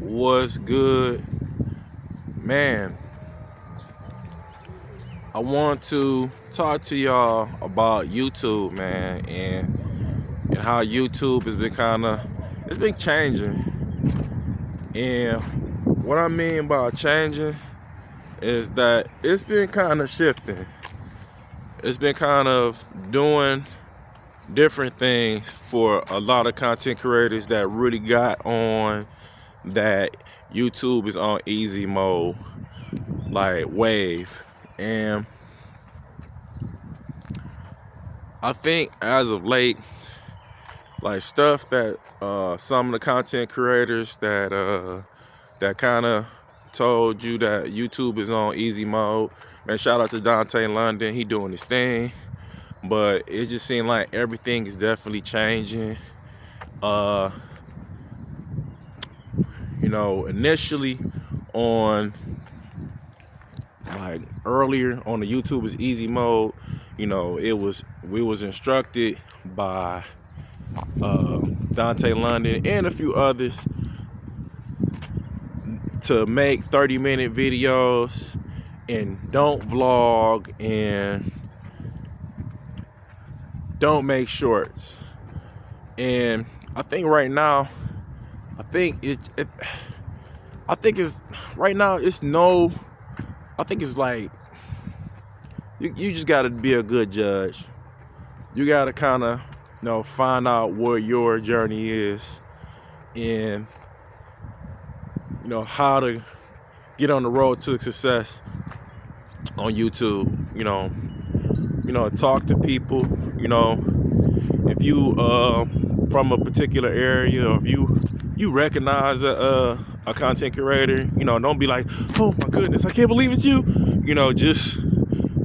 What's good, man? I want to talk to y'all about YouTube, man, and how YouTube has been it's been changing. And what I mean by changing is that it's been kind of shifting. It's been kind of doing different things for a lot of content creators that really got on that YouTube is on easy mode, like wave. And I think as of late, like stuff that some of the content creators that kind of told you that YouTube is on easy mode. Man, shout out to Dante London, he doing his thing. But it just seemed like everything is definitely changing. Initially on like earlier on the YouTube is easy mode, we was instructed by Dante London and a few others to make 30-minute videos and don't vlog and don't make shorts. And I think right now, I think it's right now it's no, I think it's like you just gotta be a good judge. You gotta kind of find out what your journey is and how to get on the road to success on YouTube. Talk to people. If you from a particular area, or if you recognize a content creator, don't be like, oh my goodness, I can't believe it's you. Just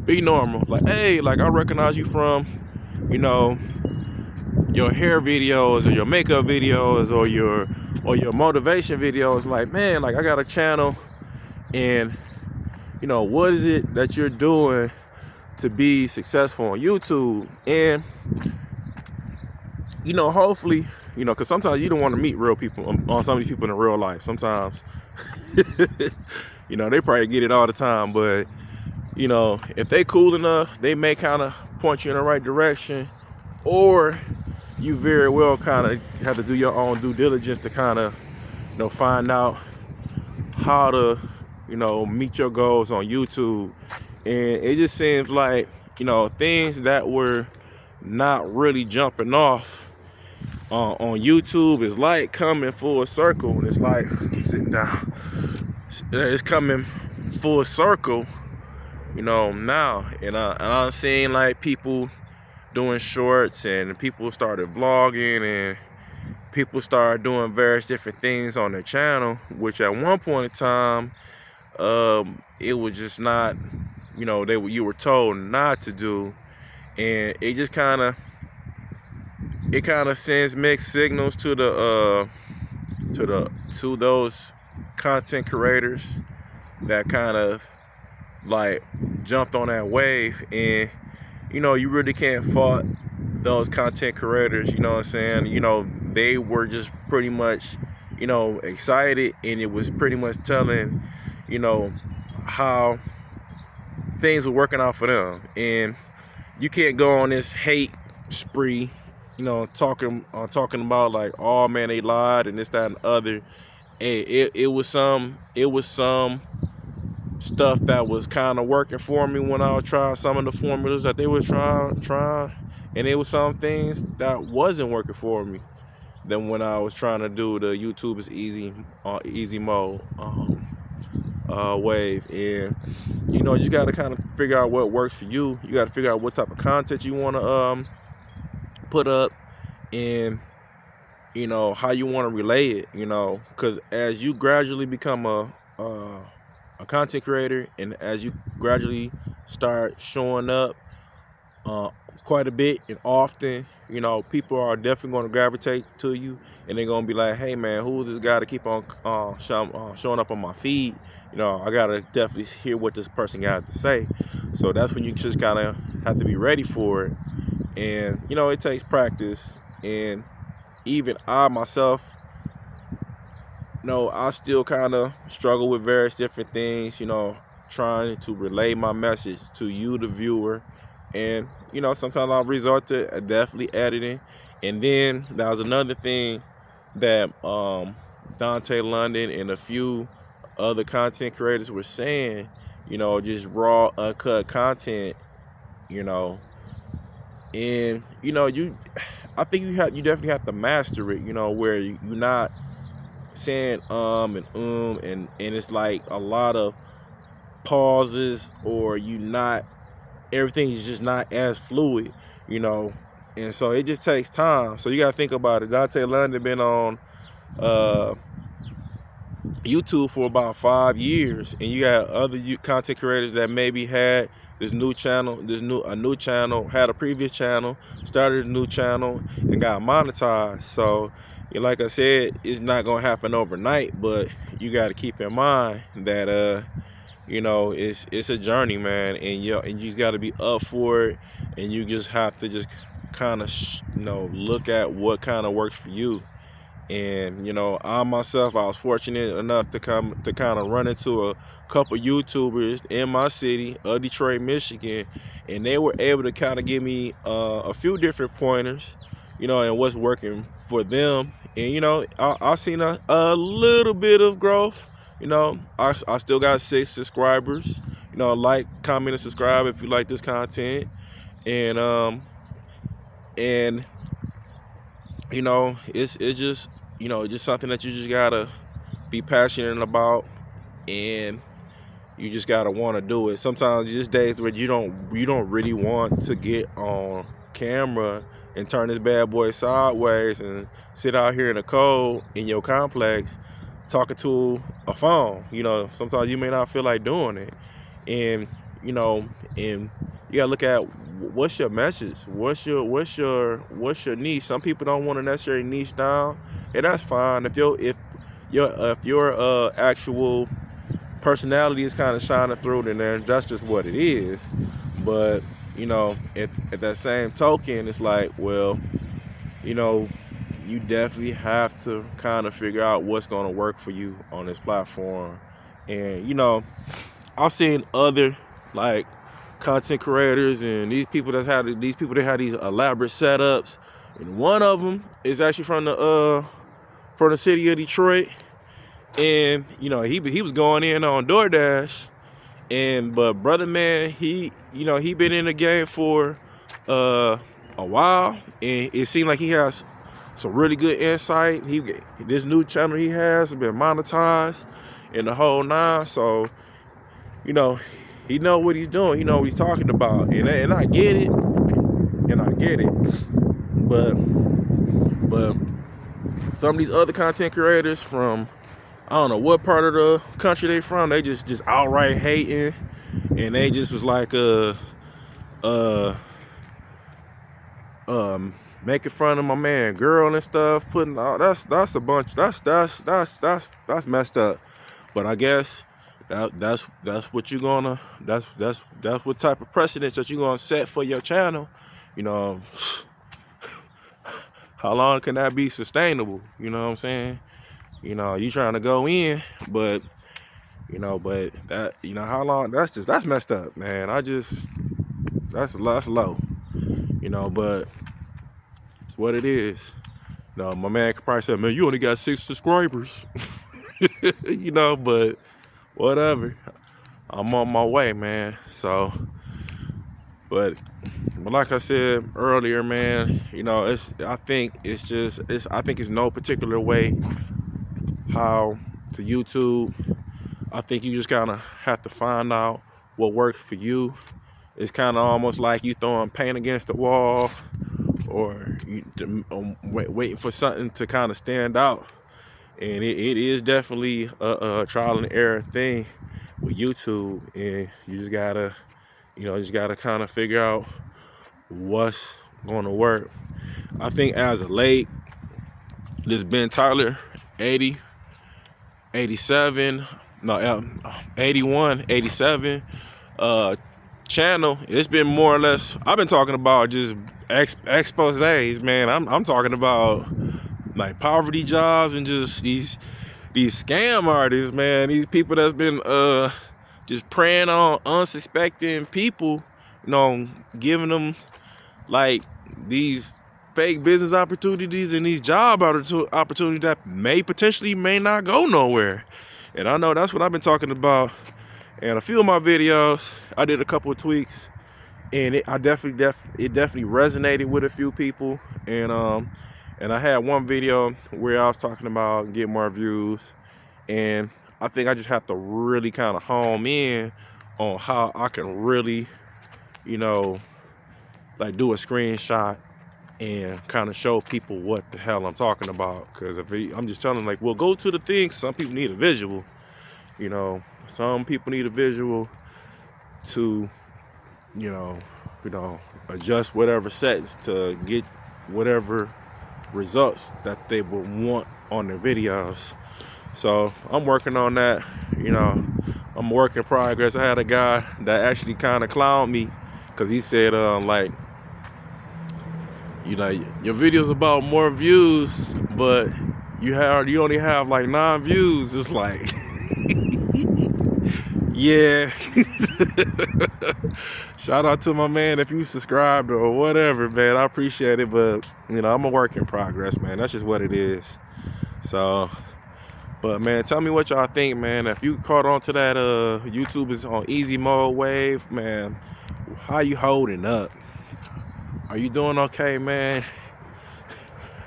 be normal. Like, hey, like I recognize you from, your hair videos or your makeup videos or your motivation videos. Like, man, like I got a channel, and what is it that you're doing to be successful on YouTube? And hopefully, because sometimes you don't want to meet real people on some of these people in real life. Sometimes they probably get it all the time, but if they cool enough, they may kind of point you in the right direction, or you very well kind of have to do your own due diligence to kind of find out how to meet your goals on YouTube. And it just seems like things that were not really jumping off on YouTube is like coming full circle. And it's like, keep sitting down, it's coming full circle now. And I'm seeing like people doing shorts, and people started vlogging, and people started doing various different things on their channel, which at one point in time, it was just not, you were told not to do. And it just kind of sends mixed signals to those content creators that kind of like jumped on that wave. And you really can't fault those content creators, you know what I'm saying? They were just pretty much excited, and it was pretty much telling how things were working out for them. And you can't go on this hate spree, talking about like, oh man, they lied and this, that, and the other. It was some stuff that was kind of working for me when I was trying some of the formulas that they were trying, and it was some things that wasn't working for me than when I was trying to do the YouTube is easy mode wave. And you just got to kind of figure out what works for you. You got to figure out what type of content you want to put up, and how you want to relay it, because as you gradually become a content creator, and as you gradually start showing up quite a bit and often, people are definitely going to gravitate to you, and they're going to be like, hey man, who's this guy to keep on showing up on my feed? I gotta definitely hear what this person got to say. So that's when you just kind of have to be ready for it. And it takes practice. And even I myself, I still kind of struggle with various different things, trying to relay my message to you, the viewer. And, sometimes I'll resort to definitely editing. And then that was another thing that Dante London and a few other content creators were saying, just raw, uncut content, you know. And, I think you definitely have to master it, where you're not saying and it's like a lot of pauses, or everything is just not as fluid, and so it just takes time. So you gotta think about it. Dante London been on YouTube for about 5 years, and you got other content creators that maybe had a new channel, had a previous channel, started a new channel, and got monetized. So, like I said, it's not gonna happen overnight, but you got to keep in mind that it's a journey, man, and you got to be up for it, and you just have to just kind of look at what kind of works for you. And I myself, I was fortunate enough to kind of run into a couple YouTubers in my city of Detroit, Michigan, and they were able to kind of give me a few different pointers, and what's working for them. And I seen a little bit of growth. I still got 6 subscribers. Like, comment, and subscribe if you like this content. And it's just just something that you just gotta be passionate about, and you just gotta want to do it. Sometimes just days where you don't really want to get on camera and turn this bad boy sideways and sit out here in the cold in your complex talking to a phone. Sometimes you may not feel like doing it, and and you gotta look at what's your message, what's your niche. Some people don't want to necessarily niche down, and that's fine. If your actual personality is kind of shining through, then that's just what it is. But at that same token, it's like, well, you definitely have to kind of figure out what's going to work for you on this platform. And I've seen other like content creators and these people that had these elaborate setups, and one of them is actually from the city of Detroit. And he was going in on DoorDash, but brother, man, he been in the game for a while, and it seemed like he has some really good insight. This new channel he has been monetized in the whole 9. So he know what he's doing. He know what he's talking about, and I get it, but some of these other content creators from, I don't know what part of the country they from, they just outright hating, and they just was like making fun of my man girl and stuff, putting all that's a bunch, that's messed up. But I guess that's what you're gonna, that's what type of precedence that you're gonna set for your channel. How long can that be sustainable? You know what I'm saying? You trying to go in, but that, how long? That's messed up, man. That's low. But it's what it is. My man could probably say, man, you only got 6 subscribers. But whatever. I'm on my way, man. So, but like I said earlier, man, I think it's no particular way how to YouTube. I think you just kind of have to find out what works for you. It's kind of almost like you throwing paint against the wall, or waiting for something to kind of stand out. And it is definitely a trial and error thing with YouTube, and you just gotta kind of figure out what's going to work. I think as of late, this Ben Tyler 80, 87, no, 81, 87 channel, it's been more or less, I've been talking about just exposés, man. I'm talking about like poverty jobs and just these these scam artists, man, these people that's been just preying on unsuspecting people, you know, giving them like these fake business opportunities and these job opportunities that may not go nowhere. And I know that's what I've been talking about. And a few of my videos, I did a couple of tweaks, and it definitely resonated with a few people. And I had one video where I was talking about getting more views, and I think I just have to really kind of home in on how I can really, you know, like do a screenshot and kind of show people what the hell I'm talking about. Because I'm just telling them, like, well, go to the thing. Some people need a visual, you know. Some people need a visual to, you know, adjust whatever settings to get whatever results that they would want on their videos. So I'm working on that, you know. I'm a work in progress. I had a guy that actually kind of clowned me because he said, like, you know, your video's about more views, but you only have like 9 views. It's like, yeah. Shout out to my man if you subscribed or whatever, man. I appreciate it, but you know, I'm a work in progress, man. That's just what it is. So, but man, tell me what y'all think, man. If you caught on to that YouTube is on easy mode wave, man, how you holding up? Are you doing okay, man?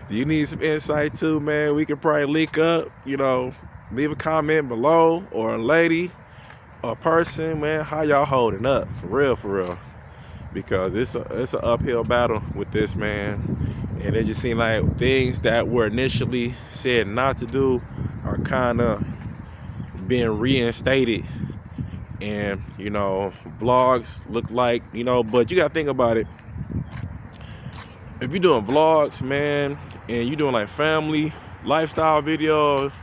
Do you need some insight too, man? We could probably link up, you know, leave a comment below, or a lady or a person, man, how y'all holding up? For real. Because it's an uphill battle with this, man. And it just seemed like things that were initially said not to do are kind of being reinstated. And, you know, vlogs look like, you know, but you got to think about it. If you're doing vlogs, man, and you're doing like family, lifestyle videos,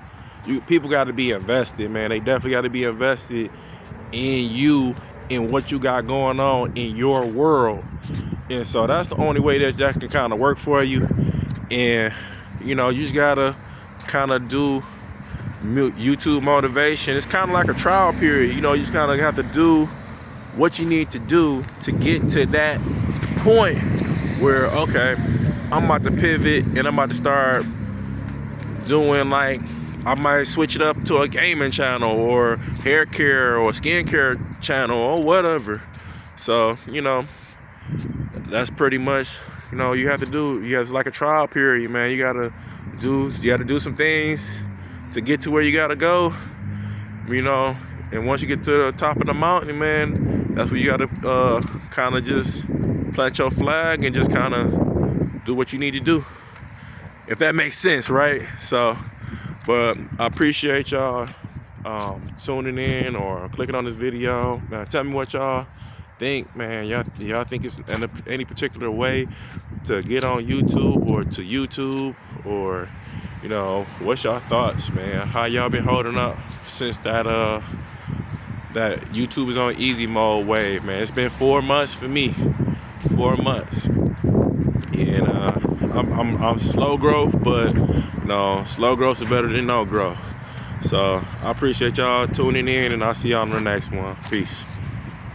people got to be invested, man. They definitely got to be invested in you, in what you got going on in your world. And so that's the only way that can kind of work for you. And, you know, you just got to kind of do YouTube motivation. It's kind of like a trial period. You know, you just kind of have to do what you need to do to get to that point where, okay, I'm about to pivot and I'm about to start doing, like, I might switch it up to a gaming channel or hair care or skincare channel or whatever. So, you know, that's pretty much, you know, you have to do. It's like a trial period, man. You gotta do some things to get to where you gotta go, you know. And once you get to the top of the mountain, man, that's where you gotta kind of just plant your flag and just kind of do what you need to do, if that makes sense, right? So, but I appreciate y'all tuning in or clicking on this video. Tell me what y'all think, man. Y'all think it's any particular way to get on YouTube or to YouTube, or, you know, what's y'all thoughts, man? How y'all been holding up since that YouTube is on easy mode wave, man? It's been 4 months for me. 4 months. And I'm slow growth, but, you know, slow growth is better than no growth. So I appreciate y'all tuning in, and I'll see y'all on the next one. Peace.